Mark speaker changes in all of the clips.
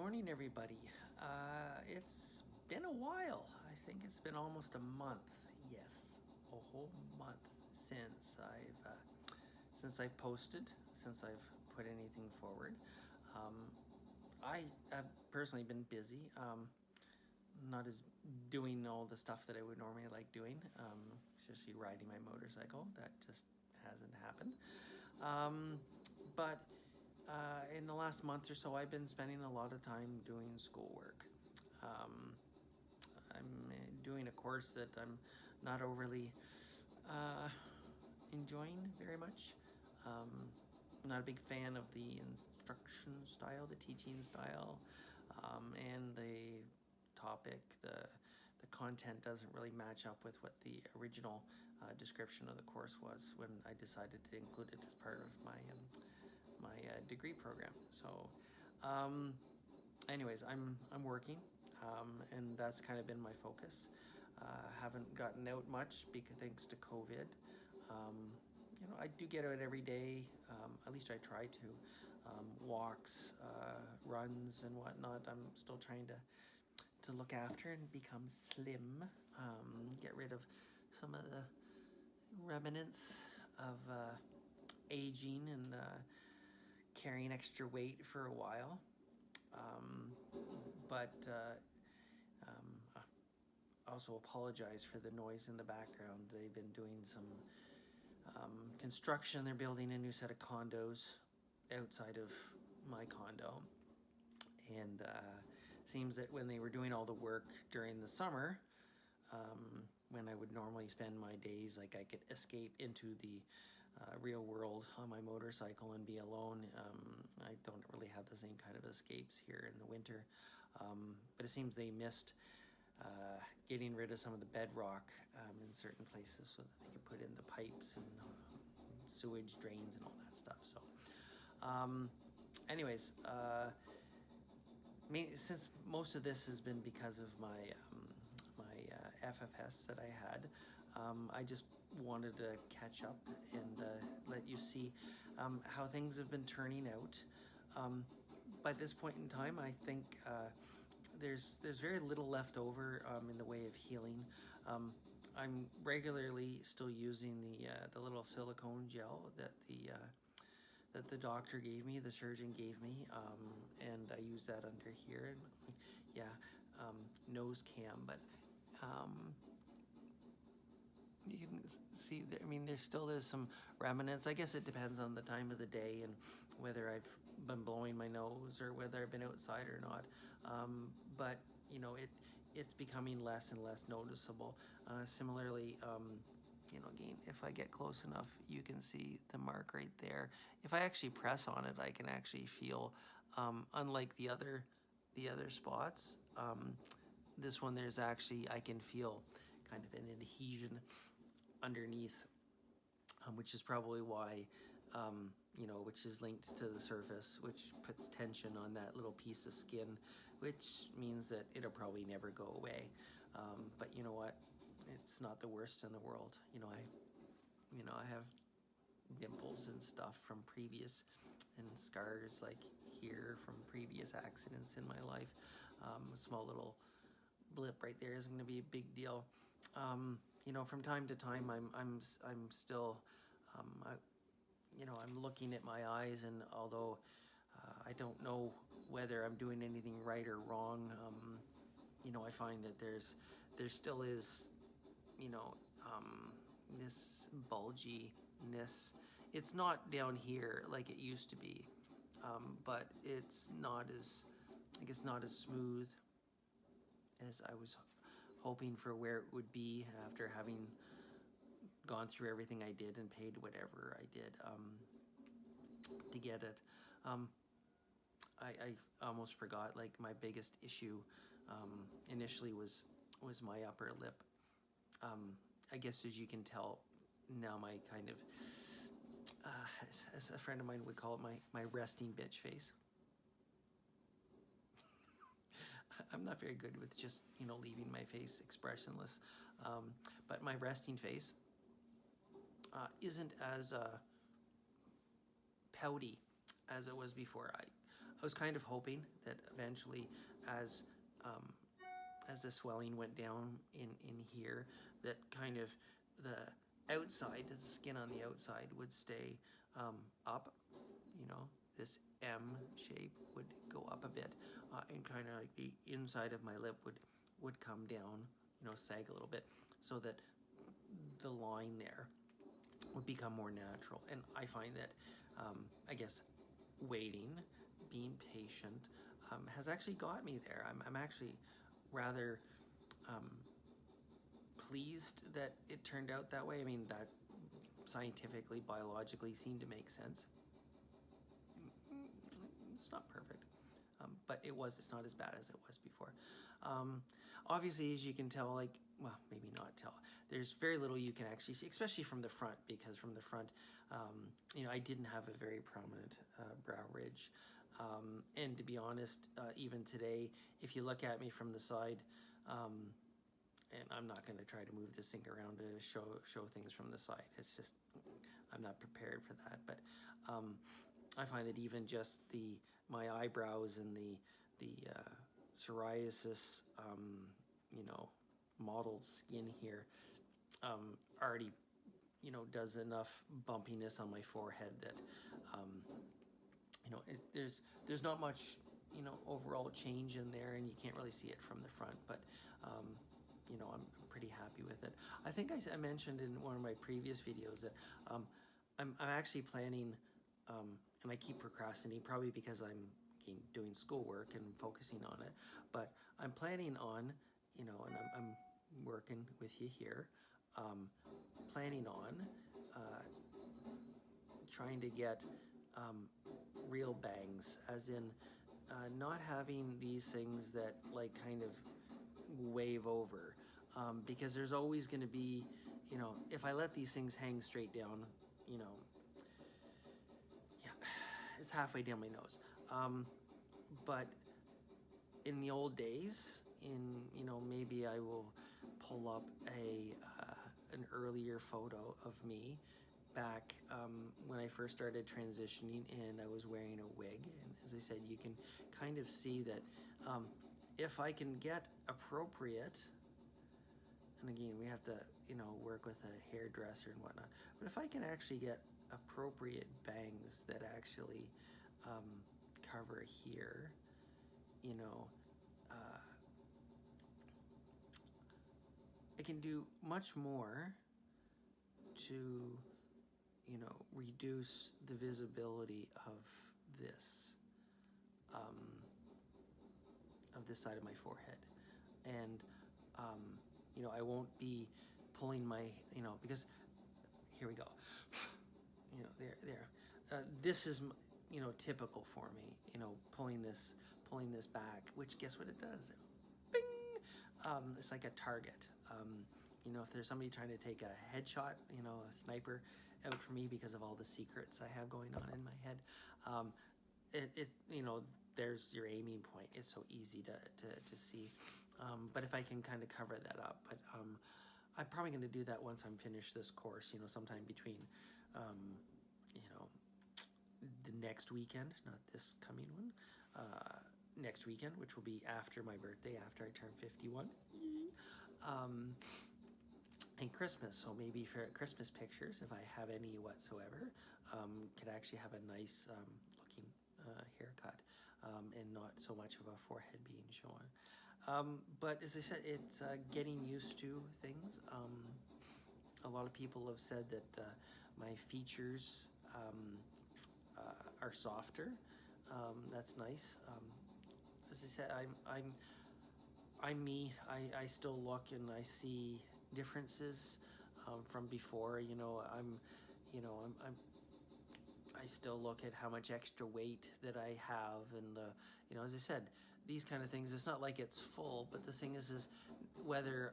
Speaker 1: morning, everybody. It's been a while. I think it's been almost a month. Yes, a whole month since I've posted, since I've put anything forward. I have personally been busy. Not as doing all the stuff that I would normally like doing, especially riding my motorcycle. That just hasn't happened. But in the last month or so, I've been spending a lot of time doing schoolwork. I'm doing a course that I'm not overly enjoying very much. Not a big fan of the instruction style, the teaching style, and the topic, the content doesn't really match up with what the original description of the course was when I decided to include it as part of my degree program. So anyways, I'm working, and that's kind of been my focus. Haven't gotten out much because thanks to COVID. I do get out every day, at least I try to. Walks, runs and whatnot. I'm still trying to look after and become slim, get rid of some of the remnants of aging and carrying extra weight for a while. But also apologize for the noise in the background. They've been doing some construction. They're building a new set of condos outside of my condo. And seems that when they were doing all the work during the summer, when I would normally spend my days, like I could escape into the real world on my motorcycle and be alone. I don't really have the same kind of escapes here in the winter. But it seems they missed getting rid of some of the bedrock in certain places so that they could put in the pipes and sewage drains and all that stuff. So anyways, since most of this has been because of my FFS that I had, I just wanted to catch up and let you see how things have been turning out. By this point in time, I think there's very little left over in the way of healing. I'm regularly still using the little silicone gel that the doctor gave me, the surgeon gave me, and I use that under here. Yeah, nose cam, but you can see there, I mean, there still is some remnants. I guess it depends on the time of the day and whether I've been blowing my nose or whether I've been outside or not. But it's becoming less and less noticeable. Similarly, again, if I get close enough, you can see the mark right there. If I actually press on it, I can actually feel, unlike the other spots, this one I can feel kind of an adhesion underneath, which is probably why, which is linked to the surface, which puts tension on that little piece of skin, which means that it'll probably never go away. But you know what? It's not the worst in the world. I have dimples and stuff from previous, and scars like here from previous accidents in my life. A small little blip right there isn't going to be a big deal. From time to time, I'm still, I'm looking at my eyes, and although I don't know whether I'm doing anything right or wrong, I find that there still is, this bulginess. It's not down here like it used to be, but it's not as smooth as I was hoping for where it would be after having gone through everything I did and paid whatever I did to get it. I almost forgot, like, my biggest issue initially was my upper lip. I guess, as you can tell now, my kind of, as a friend of mine would call it, my resting bitch face. I'm not very good with just, leaving my face expressionless. But my resting face isn't as pouty as it was before. I was kind of hoping that eventually, as the swelling went down in here, that kind of the outside, the skin on the outside would stay up, this M shape would go up a bit, and kind of like the inside of my lip would come down, sag a little bit, so that the line there would become more natural. And I find that, I guess, waiting, being patient, has actually got me there. I'm actually rather pleased that it turned out that way. I mean, that scientifically, biologically seemed to make sense. It's not perfect, but it's not as bad as it was before. Obviously, as you can tell, well, maybe not tell, there's very little you can actually see, especially from the front, because from the front, I didn't have a very prominent brow ridge. And to be honest, even today, if you look at me from the side, and I'm not going to try to move this thing around to show things from the side. It's just, I'm not prepared for that. But I find that even just my eyebrows and the psoriasis, mottled skin here, already, does enough bumpiness on my forehead that, there's not much, overall change in there, and you can't really see it from the front. But I'm pretty happy with it. I think I mentioned in one of my previous videos that I'm actually planning, and I keep procrastinating, probably because I'm doing schoolwork and focusing on it, but I'm planning on, and I'm working with you here, planning on trying to get real bangs, as in not having these things that kind of wave over, because there's always going to be, if I let these things hang straight down, yeah, it's halfway down my nose. But in the old days, maybe I will pull up an earlier photo of me back when I first started transitioning, and I was wearing a wig. And as I said, you can kind of see that if I can get appropriate, and again, we have to, work with a hairdresser and whatnot, but if I can actually get appropriate bangs that actually cover here, I can do much more to, reduce the visibility of this side of my forehead. And, I won't be pulling my, because here we go, there. This is, typical for me, pulling this back, which guess what it does? Bing! It's like a target. If there's somebody trying to take a headshot, a sniper out for me because of all the secrets I have going on in my head, there's your aiming point. It's so easy to see. But if I can kind of cover that up, but I'm probably going to do that once I'm finished this course, sometime between, the next weekend, not this coming one, next weekend, which will be after my birthday, after I turn 51. And Christmas, so maybe for Christmas pictures, if I have any whatsoever, could actually have a nice looking haircut, and not so much of a forehead being shown. But as I said, it's getting used to things. A lot of people have said that my features are softer. That's nice. As I said, I'm me. I still look and I see differences from before. I still look at how much extra weight that I have, and as I said, these kind of things. It's not like it's full, but the thing is whether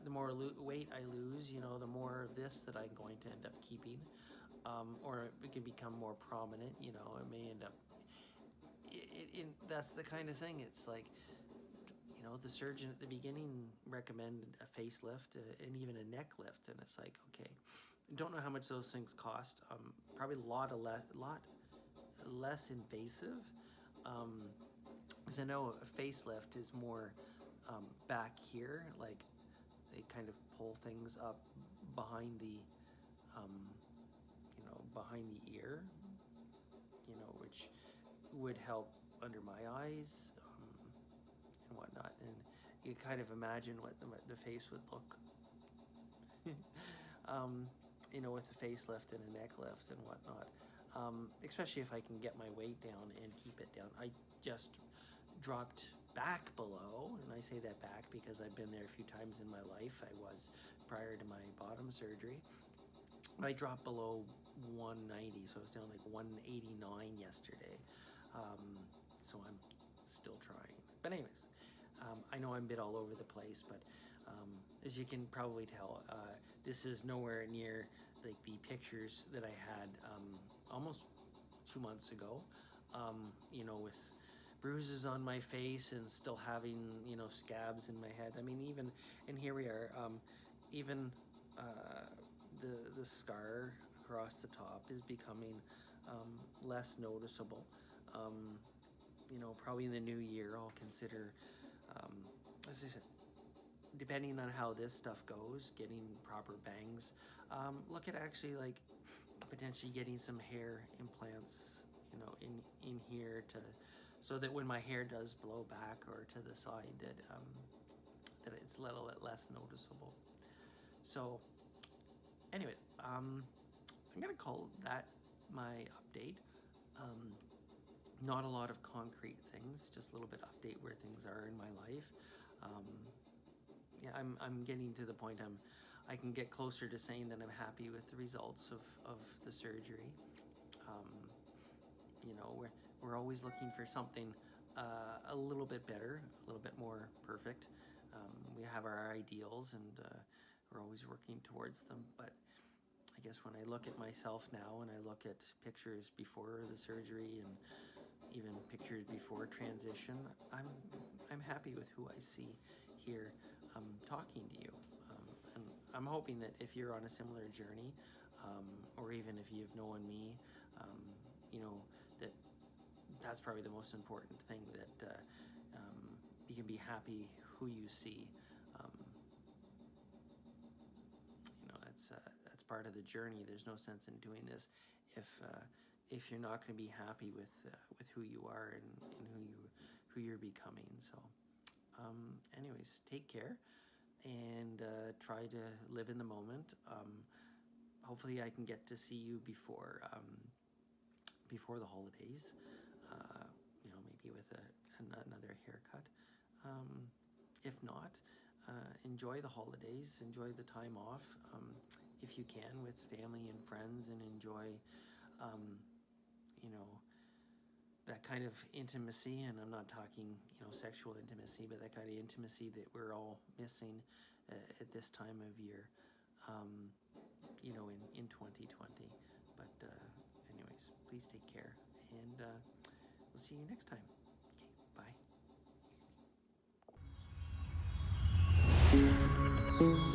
Speaker 1: the more weight I lose, the more of this that I'm going to end up keeping, or it can become more prominent. It may end up. That's the kind of thing. It's like, the surgeon at the beginning recommended a facelift and even a neck lift, and it's like, okay, don't know how much those things cost. Probably a lot less invasive, Because I know a facelift is more back here, like they kind of pull things up behind the, behind the ear, which would help under my eyes and whatnot. And you kind of imagine what the face would look, with a facelift and a neck lift and whatnot. Especially if I can get my weight down and keep it down. I just dropped back below, and I say that back because I've been there a few times in my life. I was prior to my bottom surgery. I dropped below 190, so I was down like 189 yesterday. So I'm still trying. But anyways, I know I'm a bit all over the place, but as you can probably tell, this is nowhere near like the pictures that I had almost 2 months ago, with bruises on my face and still having, scabs in my head. I mean, even, and here we are, even the scar across the top is becoming less noticeable. Probably in the new year, I'll consider, as I said, depending on how this stuff goes, getting proper bangs. Look at actually like potentially getting some hair implants, in here so that when my hair does blow back or to the side, that it's a little bit less noticeable. So anyway, I'm gonna call that my update. Not a lot of concrete things, just a little bit update where things are in my life. I'm getting to the point I can get closer to saying that I'm happy with the results of the surgery. We're always looking for something a little bit better, a little bit more perfect. We have our ideals, and we're always working towards them. But I guess when I look at myself now, and I look at pictures before the surgery and even pictures before transition, I'm happy with who I see here talking to you. And I'm hoping that if you're on a similar journey, or even if you've known me, that's probably the most important thing, that you can be happy who you see. That's part of the journey. There's no sense in doing this if you're not going to be happy with who you are and who you're becoming. So anyways, take care and try to live in the moment. Hopefully I can get to see you before the holidays, maybe with another haircut. If not, enjoy the holidays, enjoy the time off, if you can, with family and friends, and enjoy that kind of intimacy. And I'm not talking sexual intimacy, but that kind of intimacy that we're all missing at this time of year, in 2020. But anyways, please take care, and we'll see you next time. Okay, bye.